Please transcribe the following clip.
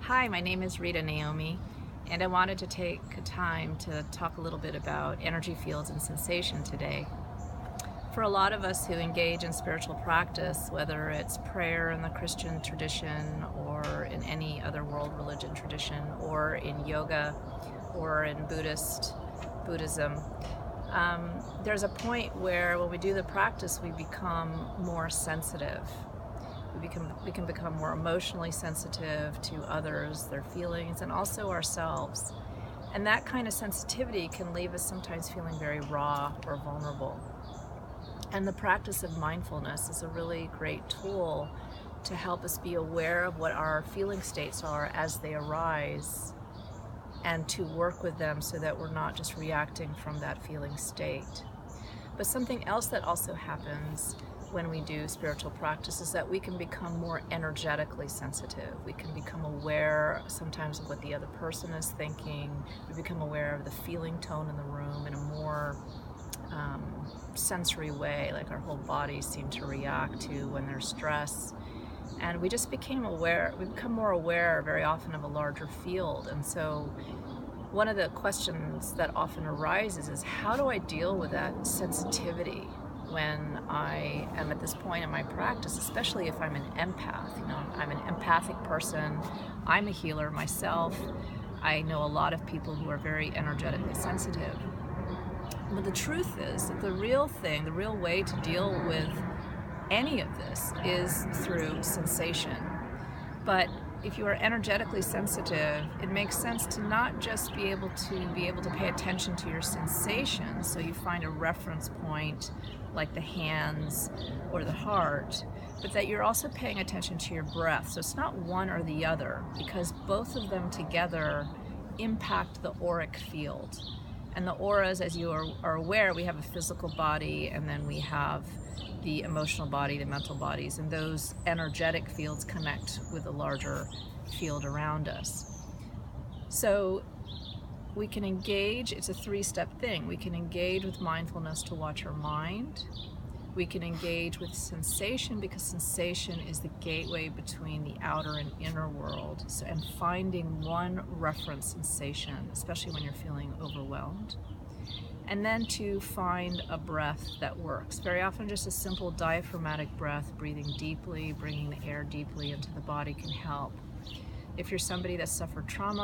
Hi, my name is Rita Naomi, and I wanted to take time to talk a little bit about energy fields and sensation today. For a lot of us who engage in spiritual practice, whether it's prayer in the Christian tradition or in any other world religion tradition, or in yoga or in Buddhism, there's a point where when we do the practice we become more sensitive. We can become more emotionally sensitive to others, their feelings, and also ourselves. And that kind of sensitivity can leave us sometimes feeling very raw or vulnerable. And the practice of mindfulness is a really great tool to help us be aware of what our feeling states are as they arise, and to work with them so that we're not just reacting from that feeling state. But something else that also happens when we do spiritual practice is that we can become more energetically sensitive. We can become aware sometimes of what the other person is thinking. We become aware of the feeling tone in the room in a more sensory way, like our whole bodies seem to react to when there's stress. And we just become more aware very often of a larger field. And so one of the questions that often arises is, how do I deal with that sensitivity when I am at this point in my practice, especially if I'm an empath? I'm an empathic person. I'm a healer myself. I know a lot of people who are very energetically sensitive. But the truth is that the real way to deal with any of this is through sensation. But if you are energetically sensitive, it makes sense to not just be able to pay attention to your sensations, so you find a reference point like the hands or the heart, but that you're also paying attention to your breath. So it's not one or the other, because both of them together impact the auric field. And the auras, as you are aware, we have a physical body, and then we have the emotional body, the mental bodies, and those energetic fields connect with a larger field around us. So we can engage, it's a three-step thing. We can engage with mindfulness to watch our mind. We can engage with sensation, because sensation is the gateway between the outer and inner world. And finding one reference sensation, especially when you're feeling overwhelmed. And then to find a breath that works. Very often just a simple diaphragmatic breath, breathing deeply, bringing the air deeply into the body, can help. If you're somebody that suffered trauma,